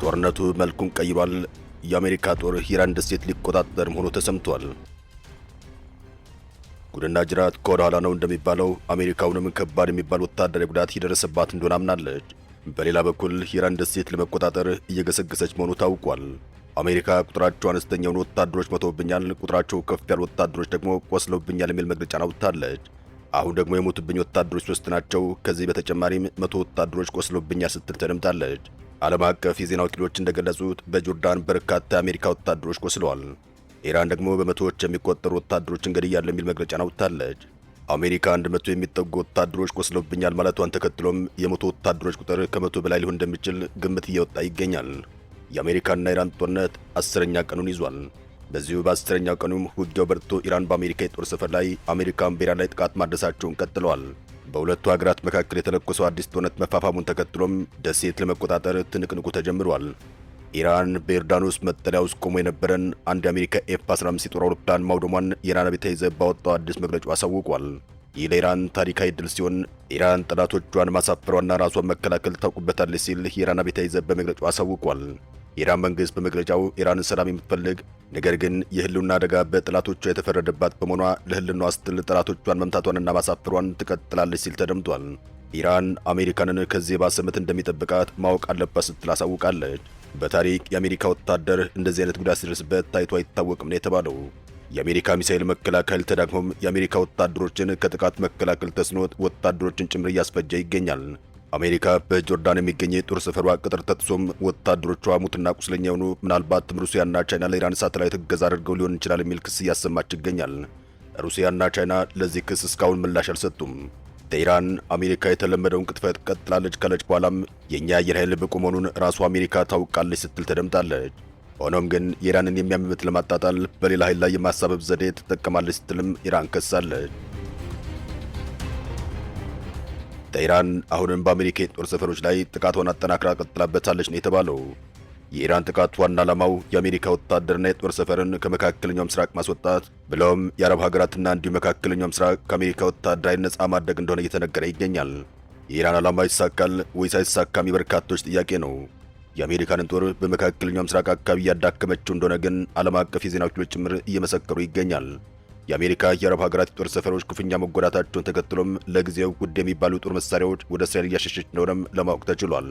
ጦርነቱ መልኩን ቀይሯል። የአሜሪካ ጦር ኢራን ደሴት ሊቆጣጠር መሆኑ ተሰምቷል። ጉድና ጅራት ከወደ ኋላ ነው እንደሚባለው አሜሪካውንም ከባድ የሚባል ወታደራዊ ጉዳት የደረሰባት እንደሆነ አምናለች። በሌላ በኩል ኢራን ደሴት ለመቆጣጠር እየገሰገሰች መሆኑ ታውቋል። አሜሪካ ቁጥራቸው አነስተኛ የሆኑ ወታደሮች ሞተውብኛል፣ ቁጥራቸው ከፍ ያሉ ወታደሮች ደግሞ ቆስለውብኛል የሚል መግለጫን አውጥታለች። አሁን ደግሞ የሞቱብኝ ወታደሮች 3 ናቸው፣ ከዚህ በተጨማሪም 100 ወታደሮች ቆስለውብኛል ስትል ተደምጣለች። ዓለም አቀፍ የዜና ወኪሎች እንደገለጹት በጆርዳን በርካታ የአሜሪካ ወታደሮች ቆስለዋል። ኢራን ደግሞ በመቶዎች የሚቆጠሩ ወታደሮችን ገድያለሁ የሚል መግለጫን አውጥታለች። አሜሪካ 100 የሚጠጉ ወታደሮች ቆስለውብኛል ማለቷን ተከትሎም የሞቱ ወታደሮች ቁጥር ከ100 በላይ ሊሆን እንደሚችል ግምት እየወጣ ይገኛል። የአሜሪካና ኢራን ጦርነት 10ኛ ቀኑን ይዟል። በዚሁ በ10ኛው ቀኑም ውጊያው በርትቶ ኢራን በአሜሪካ የጦር ሰፈር ላይ አሜሪካን በኢራን ላይ ጥቃት ማድረሳቸውን ቀጥለዋል። በሁለቱ ሀገራት መካከል የተለኮሰው አዲስ ጦርነት መፋፋሙን ተከትሎም ደሴት ለመቆጣጠር ትንቅንቁ ተጀምሯል። ኢራን በዮርዳኖስ መጠለያ ውስጥ ቆሞ የነበረን አንድ የአሜሪካ ኤፍ-15 የጦር አውሮፕላን ማውደሟን የኢራን አብዮታዊ ዘብ ባወጣው አዲስ መግለጫው አሳውቋል። ይህ ለኢራን ታሪካዊ ድል ሲሆን ኢራን ጠላቶቿን ማሳፈሯና ራሷን መከላከል ታውቁበታለች ሲል የኢራን አብዮታዊ ዘብ በመግለጫው አሳውቋል። የኢራን መንግስት በመግለጫው ኢራን ሰላም የምትፈልግ ነገር ግን የህልውና አደጋ በጠላቶቿ የተፈረደባት በመሆኗ ለህልውናዋ ስትል ጠላቶቿን መምታቷንና ማሳፈሯን ትቀጥላለች ሲል ተደምጧል። ኢራን አሜሪካንን ከዚህ ባሰ ምት እንደሚጠብቃት ማወቅ አለባት ስትል አሳውቃለች። በታሪክ የአሜሪካ ወታደር እንደዚህ አይነት ጉዳት ሲደርስበት ታይቶ አይታወቅም ነው የተባለው። የአሜሪካ ሚሳኤል መከላከል ተዳክሞም የአሜሪካ ወታደሮችን ከጥቃት መከላከል ተስኖት ወታደሮችን ጭምር እያስፈጀ ይገኛል። አሜሪካ በጆርዳን የሚገኝ የጦር ሰፈሯ ቅጥር ተጥሶም ወታደሮቿ ሙትና ቁስለኛ የሆኑ ምናልባትም ሩሲያና ቻይና ለኢራን ሳተላይት እገዛ አድርገው ሊሆን ይችላል የሚል ክስ እያሰማች ይገኛል። ሩሲያና ቻይና ለዚህ ክስ እስካሁን ምላሽ አልሰጡም። ኢራን አሜሪካ የተለመደውን ቅጥፈት ቀጥላለች ካለች በኋላም የእኛ አየር ኃይል ብቁ መሆኑን ራሷ አሜሪካ ታውቃለች ስትል ተደምጣለች። ሆኖም ግን የኢራንን የሚያምምት ለማጣጣል በሌላ ኃይል ላይ የማሳበብ ዘዴ ትጠቀማለች ስትልም ኢራን ከሳለች። ኢራን አሁንም በአሜሪካ የጦር ሰፈሮች ላይ ጥቃቷን አጠናክራ ቀጥላበታለች ነው የተባለው። የኢራን ጥቃት ዋና ዓላማው የአሜሪካ ወታደርና የጦር ሰፈርን ከመካከለኛው ምስራቅ ማስወጣት ብለውም የአረብ ሀገራትና እንዲሁም መካከለኛው ምስራቅ ከአሜሪካ ወታደራዊ ነጻ ማድረግ እንደሆነ እየተነገረ ይገኛል። የኢራን ዓላማ ይሳካል ወይስ አይሳካም የበርካቶች ጥያቄ ነው። የአሜሪካንን ጦር በመካከለኛው ምስራቅ አካባቢ እያዳከመችው እንደሆነ ግን ዓለም አቀፍ የዜና ወኪሎች ጭምር እየመሰከሩ ይገኛል። የአሜሪካ የአረብ ሀገራት የጦር ሰፈሮች ክፉኛ መጎዳታቸውን ተከትሎም ለጊዜው ውድ የሚባሉ ጦር መሳሪያዎች ወደ እስራኤል እያሸሸች እንደሆነም ለማወቅ ተችሏል።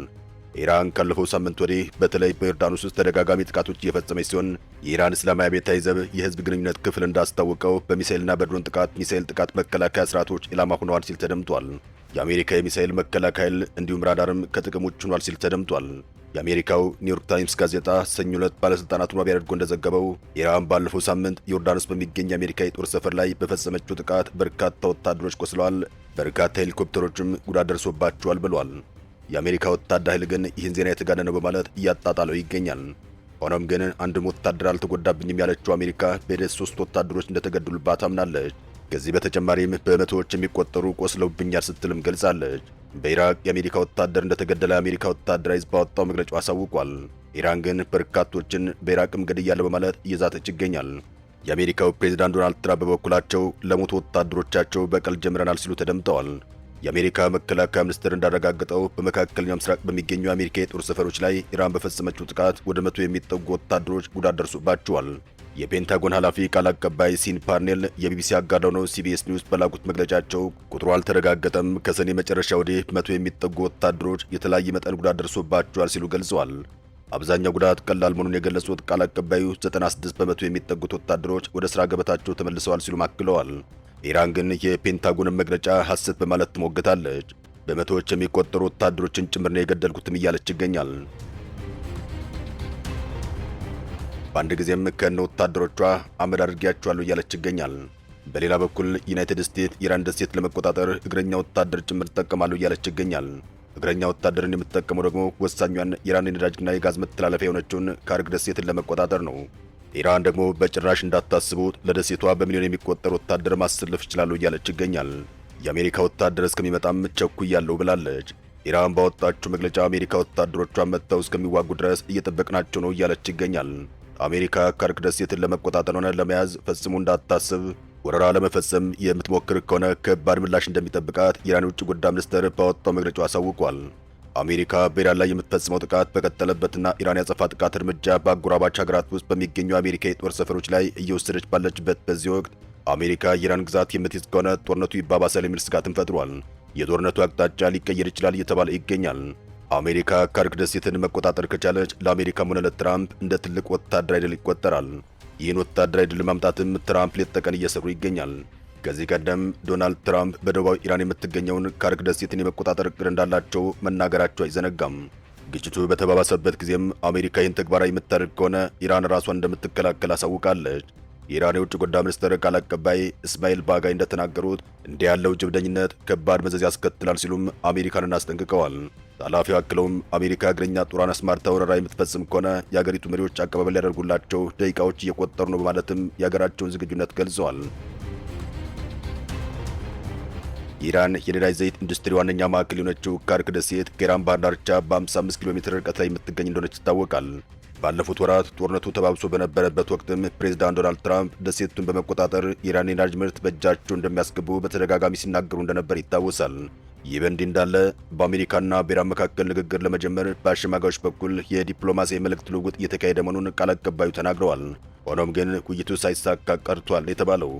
ኢራን ካለፈው ሳምንት ወዲህ በተለይ በዮርዳኖስ ውስጥ ተደጋጋሚ ጥቃቶች እየፈጸመች ሲሆን የኢራን እስላማዊ አብዮታዊ ዘብ የህዝብ ግንኙነት ክፍል እንዳስታወቀው በሚሳኤልና በድሮን ሚሳኤል ጥቃት መከላከያ ስርዓቶች ኢላማ ሆነዋል ሲል ተደምጧል። የአሜሪካ የሚሳኤል መከላከያ እንዲሁም ራዳርም ከጥቅም ውጭ ሆኗል ሲል ተደምጧል። የአሜሪካው ኒውዮርክ ታይምስ ጋዜጣ ሰኞ ዕለት ባለስልጣናቱን ዋቢ አድርጎ እንደዘገበው ኢራን ባለፈው ሳምንት ዮርዳኖስ በሚገኝ የአሜሪካ የጦር ሰፈር ላይ በፈጸመችው ጥቃት በርካታ ወታደሮች ቆስለዋል፣ በርካታ ሄሊኮፕተሮችም ጉዳት ደርሶባቸዋል ብሏል። የአሜሪካ ወታደር ኃይል ግን ይህን ዜና የተጋነነ ነው በማለት እያጣጣለው ይገኛል። ሆኖም ግን አንድም ወታደር አልተጎዳብኝም ያለችው አሜሪካ በሂደት 3 ወታደሮች እንደተገደሉባት አምናለች። ከዚህ በተጨማሪም በመቶዎች የሚቆጠሩ ቆስለውብኛል ስትልም ገልጻለች። በኢራቅ የአሜሪካ ወታደር እንደተገደለ የአሜሪካ ወታደራዊ ሕዝብ ባወጣው መግለጫው አሳውቋል። ኢራን ግን በርካቶችን በኢራቅም ገድያለሁ በማለት እየዛተች ይገኛል። የአሜሪካው ፕሬዝዳንት ዶናልድ ትራምፕ በበኩላቸው ለሞቱ ወታደሮቻቸው በቀል ጀምረናል ሲሉ ተደምጠዋል። የአሜሪካ መከላከያ ሚኒስቴር እንዳረጋገጠው በመካከለኛው ምስራቅ በሚገኙ የአሜሪካ የጦር ሰፈሮች ላይ ኢራን በፈጸመችው ጥቃት ወደ 100 የሚጠጉ ወታደሮች ጉዳት ደርሶባቸዋል። የፔንታጎን ኃላፊ ቃል አቀባይ ሲን ፓርኔል የቢቢሲ አጋር ነው ሲቢኤስ ኒውስ በላኩት መግለጫቸው ቁጥሩ አልተረጋገጠም፣ ከሰኔ መጨረሻ ወዲህ 100 የሚጠጉ ወታደሮች የተለያየ መጠን ጉዳት ደርሶባቸዋል ሲሉ ገልጸዋል። አብዛኛው ጉዳት ቀላል መሆኑን የገለጹት ቃል አቀባዩ 96 በመቶ የሚጠጉት ወታደሮች ወደ ስራ ገበታቸው ተመልሰዋል ሲሉ አክለዋል። ኢራን ግን የፔንታጎንን መግለጫ ሐሰት በማለት ትሞግታለች። በመቶዎች የሚቆጠሩ ወታደሮችን ጭምር ነው የገደልኩትም እያለች ይገኛል። በአንድ ጊዜም ከነ ወታደሮቿ አመድ አድርጌያቸዋለሁ እያለች ይገኛል። በሌላ በኩል ዩናይትድ ስቴትስ ኢራን ደሴት ለመቆጣጠር እግረኛ ወታደር ጭምር ትጠቀማለሁ እያለች ይገኛል። እግረኛ ወታደርን የምትጠቀመው ደግሞ ወሳኟን ኢራን የነዳጅና የጋዝ መተላለፊያ የሆነችውን ካርግ ደሴትን ለመቆጣጠር ነው። ኢራን ደግሞ በጭራሽ እንዳታስቡት ለደሴቷ በሚሊዮን የሚቆጠር ወታደር ማሰለፍ ይችላሉ እያለች ይገኛል። የአሜሪካ ወታደር እስከሚመጣም ቸኩያለሁ ብላለች። ኢራን ባወጣችው መግለጫ አሜሪካ ወታደሮቿን መጥተው እስከሚዋጉ ድረስ እየጠበቅናቸው ነው እያለች ይገኛል። አሜሪካ ካርግ ደሴትን ለመቆጣጠር ሆነ ለመያዝ ፈጽሞ እንዳታስብ ወረራ ለመፈጸም የምትሞክር ከሆነ ከባድ ምላሽ እንደሚጠብቃት የኢራን ውጭ ጉዳይ ሚኒስትር ባወጣው መግለጫው አሳውቋል። አሜሪካ በኢራን ላይ የምትፈጽመው ጥቃት በቀጠለበትና ኢራን ያጸፋ ጥቃት እርምጃ በአጎራባች ሀገራት ውስጥ በሚገኙ አሜሪካ የጦር ሰፈሮች ላይ እየወሰደች ባለችበት በዚህ ወቅት አሜሪካ የኢራን ግዛት የምትይዝ ከሆነ ጦርነቱ ይባባሳል የሚል ስጋትን ፈጥሯል። የጦርነቱ አቅጣጫ ሊቀየር ይችላል እየተባለ ይገኛል። አሜሪካ ካርክ ደሴትን መቆጣጠር ከቻለች ለአሜሪካም ሆነ ለትራምፕ እንደ ትልቅ ወታደራዊ ድል ይቆጠራል። ይህን ወታደራዊ ድል ማምጣትም ትራምፕ ሌት ተቀን እየሰሩ ይገኛል። ከዚህ ቀደም ዶናልድ ትራምፕ በደቡባዊ ኢራን የምትገኘውን ካርክ ደሴትን የመቆጣጠር እቅድ እንዳላቸው መናገራቸው አይዘነጋም። ግጭቱ በተባባሰበት ጊዜም አሜሪካ ይህን ተግባራዊ የምታደርግ ከሆነ ኢራን ራሷን እንደምትከላከል አሳውቃለች። የኢራን የውጭ ጉዳይ ሚኒስትር ቃል አቀባይ እስማኤል ባጋይ እንደተናገሩት እንዲህ ያለው ጅብደኝነት ከባድ መዘዝ ያስከትላል ሲሉም አሜሪካንን አስጠንቅቀዋል። ኃላፊው አክለውም አሜሪካ እግረኛ ጦሯን አስማርታ ወረራ የምትፈጽም ከሆነ የአገሪቱ መሪዎች አቀባበል ሊያደርጉላቸው ደቂቃዎች እየቆጠሩ ነው በማለትም የአገራቸውን ዝግጁነት ገልጸዋል። ኢራን የነዳጅ ዘይት ኢንዱስትሪ ዋነኛ ማዕከል የሆነችው ካርክ ደሴት ከኢራን ባህር ዳርቻ በ55 ኪሎ ሜትር ርቀት ላይ የምትገኝ እንደሆነች ይታወቃል። ባለፉት ወራት ጦርነቱ ተባብሶ በነበረበት ወቅትም ፕሬዝዳንት ዶናልድ ትራምፕ ደሴቱን በመቆጣጠር የኢራን የነዳጅ ምርት በእጃቸው እንደሚያስገቡ በተደጋጋሚ ሲናገሩ እንደነበር ይታወሳል። ይህ በእንዲህ እንዳለ በአሜሪካና በኢራን መካከል ንግግር ለመጀመር በአሸማጋዮች በኩል የዲፕሎማሲያዊ መልእክት ልውውጥ እየተካሄደ መሆኑን ቃል አቀባዩ ተናግረዋል። ሆኖም ግን ውይይቱ ሳይሳካ ቀርቷል የተባለው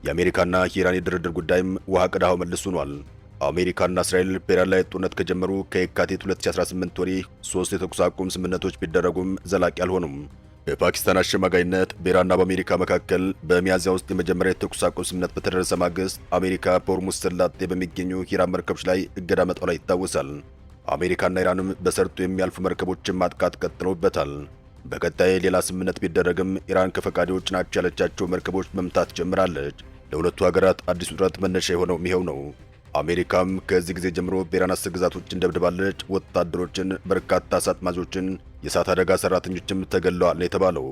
የአሜሪካና የኢራን የድርድር ጉዳይም ውሃ ቀዳው መልስ ሆኗል። አሜሪካና እስራኤል በኢራን ላይ ጦርነት ከጀመሩ ከየካቲት 2018 ወዲህ 3 የተኩስ አቁም ስምምነቶች ቢደረጉም ዘላቂ አልሆኑም። በፓኪስታን አሸማጋይነት በኢራንና በአሜሪካ መካከል በሚያዝያ ውስጥ የመጀመሪያ የተኩስ አቁም ስምምነት በተደረሰ ማግስት አሜሪካ በሆርሙዝ ሰላጤ በሚገኙ የኢራን መርከቦች ላይ እገዳ መጣሏ ይታወሳል። አሜሪካና ኢራንም በሰርጡ የሚያልፉ መርከቦችን ማጥቃት ቀጥለውበታል። በቀጣይ ሌላ ስምምነት ቢደረግም ኢራን ከፈቃድ ውጭ ናቸው ያለቻቸው መርከቦች መምታት ጀምራለች። ለሁለቱ ሀገራት አዲስ ውጥረት መነሻ የሆነው ይሄው ነው። አሜሪካም ከዚህ ጊዜ ጀምሮ በኢራን 10 ግዛቶችን ደብድባለች። ወታደሮችን፣ በርካታ አሳጥማጆችን፣ የእሳት አደጋ ሰራተኞችም ተገለዋል ነው የተባለው።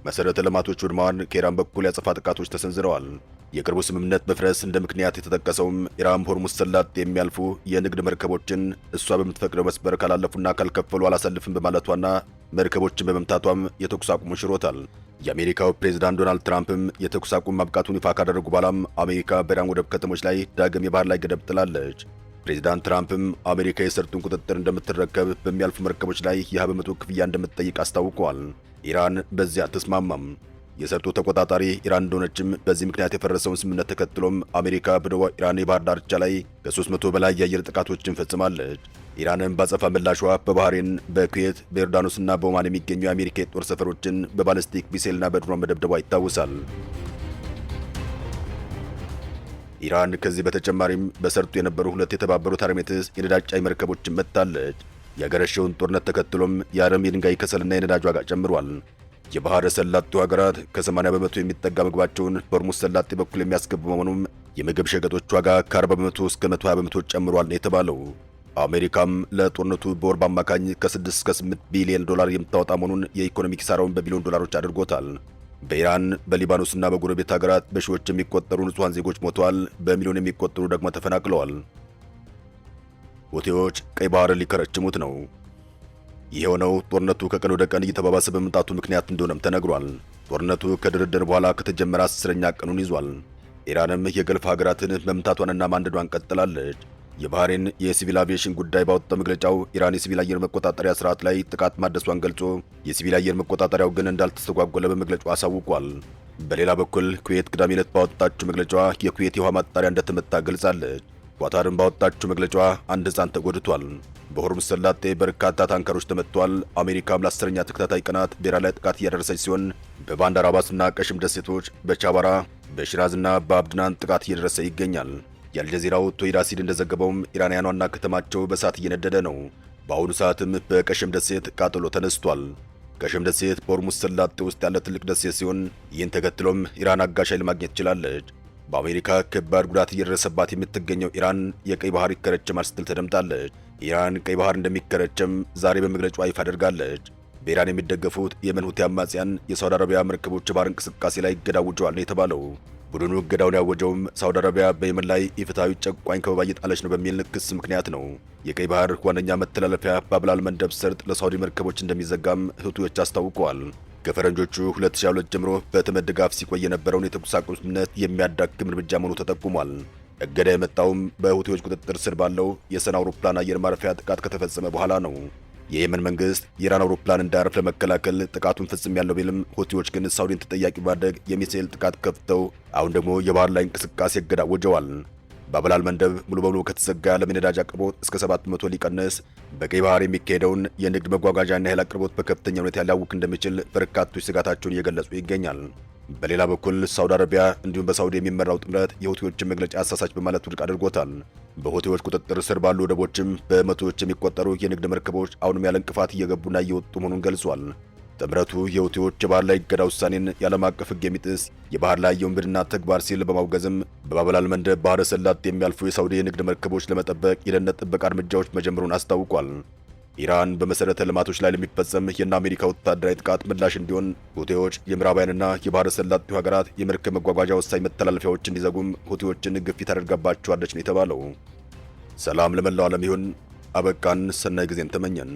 መሰረተ ልማቶች ወድመዋል። ከኢራን በኩል ያጸፋ ጥቃቶች ተሰንዝረዋል። የቅርቡ ስምምነት መፍረስ እንደ ምክንያት የተጠቀሰውም ኢራን ሆርሙዝ ሰላጤ የሚያልፉ የንግድ መርከቦችን እሷ በምትፈቅደው መስመር ካላለፉና ካልከፈሉ አላሰልፍም በማለቷና መርከቦችን በመምታቷም የተኩስ አቁሙ ሽሮታል። የአሜሪካው ፕሬዝዳንት ዶናልድ ትራምፕም የተኩስ አቁም ማብቃቱን ይፋ ካደረጉ በኋላም አሜሪካ በኢራን ወደብ ከተሞች ላይ ዳግም የባህር ላይ ገደብ ጥላለች። ፕሬዝዳንት ትራምፕም አሜሪካ የሰርጡን ቁጥጥር እንደምትረከብ፣ በሚያልፉ መርከቦች ላይ የ20 በመቶ ክፍያ እንደምትጠይቅ አስታውቀዋል። ኢራን በዚያ አትስማማም። የሰርጡ ተቆጣጣሪ ኢራን እንደሆነችም በዚህ ምክንያት የፈረሰውን ስምምነት ተከትሎም አሜሪካ በደቡብ ኢራን የባህር ዳርቻ ላይ ከ300 በላይ የአየር ጥቃቶችን ፈጽማለች። ኢራንም ባጸፋ ምላሿ በባህሬን፣ በኩዌት፣ በዮርዳኖስና በኦማን የሚገኙ የአሜሪካ የጦር ሰፈሮችን በባለስቲክ ሚሳኤልና በድሮን መደብደቧ ይታወሳል። ኢራን ከዚህ በተጨማሪም በሰርጡ የነበሩ 2 የተባበሩት አረብ ኤሚሬትስ የነዳጅ ጫኝ መርከቦችን መታለች። የአገረሸውን ጦርነት ተከትሎም የአረም የድንጋይ ከሰልና የነዳጅ ዋጋ ጨምሯል። የባህረ ሰላጤው ሀገራት ከ80 በመቶ የሚጠጋ ምግባቸውን በሆርሙዝ ሰላጤ በኩል የሚያስገቡ በመሆኑም የምግብ ሸቀጦች ዋጋ ከ40 በመቶ እስከ 120 በመቶ ጨምሯል ነው የተባለው። አሜሪካም ለጦርነቱ በወር በአማካኝ ከ6 እስከ 8 ቢሊዮን ዶላር የምታወጣ መሆኑን የኢኮኖሚ ኪሳራውን በቢሊዮን ዶላሮች አድርጎታል። በኢራን በሊባኖስና በጎረቤት ሀገራት በሺዎች የሚቆጠሩ ንጹሃን ዜጎች ሞተዋል፣ በሚሊዮን የሚቆጠሩ ደግሞ ተፈናቅለዋል። ሁቲዎች ቀይ ባህርን ሊከረችሙት ነው። ይህ የሆነው ጦርነቱ ከቀን ወደ ቀን እየተባባሰ በመምጣቱ ምክንያት እንደሆነም ተነግሯል። ጦርነቱ ከድርድር በኋላ ከተጀመረ 10ኛ ቀኑን ይዟል። ኢራንም የገልፍ ሀገራትን መምታቷንና ማንደዷን ቀጥላለች። የባህሬን የሲቪል አቪዬሽን ጉዳይ ባወጣው መግለጫው ኢራን የሲቪል አየር መቆጣጠሪያ ስርዓት ላይ ጥቃት ማድረሷን ገልጾ የሲቪል አየር መቆጣጠሪያው ግን እንዳልተስተጓጎለ በመግለጫው አሳውቋል። በሌላ በኩል ኩዌት ቅዳሜ ዕለት ባወጣችው መግለጫዋ የኩዌት የውሃ ማጣሪያ እንደተመታ ገልጻለች። ኳታርን ባወጣችው መግለጫዋ አንድ ሕፃን ተጎድቷል። በሆርሙዝ ሰላጤ በርካታ ታንከሮች ተመትተዋል። አሜሪካም ለ10ኛ ተከታታይ ቀናት በኢራን ላይ ጥቃት እያደረሰች ሲሆን በባንዳር አባስና ቀሽም ደሴቶች፣ በቻባራ፣ በሽራዝና በአብድናን ጥቃት እየደረሰ ይገኛል። የአልጀዚራው ቶይድ አሲድ እንደዘገበውም ኢራንያን ዋና ከተማቸው በእሳት እየነደደ ነው። በአሁኑ ሰዓትም በቀሽም ደሴት ቃጠሎ ተነስቷል። ቀሽም ደሴት በሆርሙዝ ሰላጤ ውስጥ ያለ ትልቅ ደሴት ሲሆን ይህን ተከትሎም ኢራን አጋዥ ኃይል ማግኘት ትችላለች። በአሜሪካ ከባድ ጉዳት እየደረሰባት የምትገኘው ኢራን የቀይ ባህር ይከረቸማል ስትል ተደምጣለች። ኢራን ቀይ ባህር እንደሚከረቸም ዛሬ በመግለጫዋ ይፋ አድርጋለች። በኢራን የሚደገፉት የየመን ሁቲ አማጽያን የሳውዲ አረቢያ መርከቦች የባህር እንቅስቃሴ ላይ እገዳ አውጀዋል ነው የተባለው። ቡድኑ እገዳውን ያወጀውም ሳውዲ አረቢያ በየመን ላይ ኢፍትሐዊ ጨቋኝ ከበባ እየጣለች ነው በሚል ክስ ምክንያት ነው። የቀይ ባህር ዋነኛ መተላለፊያ ባብላል መንደብ ሰርጥ ለሳውዲ መርከቦች እንደሚዘጋም ሁቲዎች አስታውቀዋል። ከፈረንጆቹ 2022 ጀምሮ በተመድ ድጋፍ ሲቆይ የነበረውን የተኩስ አቁም ስምምነት የሚያዳክም እርምጃ መሆኑ ተጠቁሟል። እገዳ የመጣውም በሁቲዎች ቁጥጥር ስር ባለው የሰን አውሮፕላን አየር ማረፊያ ጥቃት ከተፈጸመ በኋላ ነው። የየመን መንግስት የኢራን አውሮፕላን እንዳያርፍ ለመከላከል ጥቃቱን ፈጽሜያለሁ ቢልም ሁቲዎች ግን ሳውዲን ተጠያቂ በማድረግ የሚሳኤል ጥቃት ከፍተው አሁን ደግሞ የባህር ላይ እንቅስቃሴ እገዳ አውጀዋል። ባበላል መንደብ ሙሉ በሙሉ ከተዘጋ የዓለም የነዳጅ አቅርቦት እስከ 700 ሊቀንስ፣ በቀይ ባህር የሚካሄደውን የንግድ መጓጓዣና የኃይል አቅርቦት በከፍተኛ ሁኔታ ሊያውክ እንደሚችል በርካቶች ስጋታቸውን እየገለጹ ይገኛል። በሌላ በኩል ሳውዲ አረቢያ እንዲሁም በሳውዲ የሚመራው ጥምረት የሁቲዎችን መግለጫ አሳሳች በማለት ውድቅ አድርጎታል። በሁቲዎች ቁጥጥር ስር ባሉ ወደቦችም በመቶዎች የሚቆጠሩ የንግድ መርከቦች አሁንም ያለ እንቅፋት እየገቡና እየወጡ መሆኑን ገልጿል። ጥምረቱ የሁቲዎች የባህር ላይ እገዳ ውሳኔን የዓለም አቀፍ ሕግ የሚጥስ የባህር ላይ የውንብድና ተግባር ሲል በማውገዝም በባበላል መንደብ ባህረ ሰላጤ የሚያልፉ የሳውዲ የንግድ መርከቦች ለመጠበቅ የደህንነት ጥበቃ እርምጃዎች መጀመሩን አስታውቋል። ኢራን በመሰረተ ልማቶች ላይ ለሚፈጸም የእነ አሜሪካ ወታደራዊ ጥቃት ምላሽ እንዲሆን ሁቲዎች የምዕራባውያንና የባህረ ሰላጤው ሀገራት የመርከብ መጓጓዣ ወሳኝ መተላለፊያዎች እንዲዘጉም ሁቲዎችን ግፊት አድርጋባቸዋለች ነው የተባለው። ሰላም ለመላው ዓለም ይሁን። አበቃን። ሰናይ ጊዜን ተመኘን።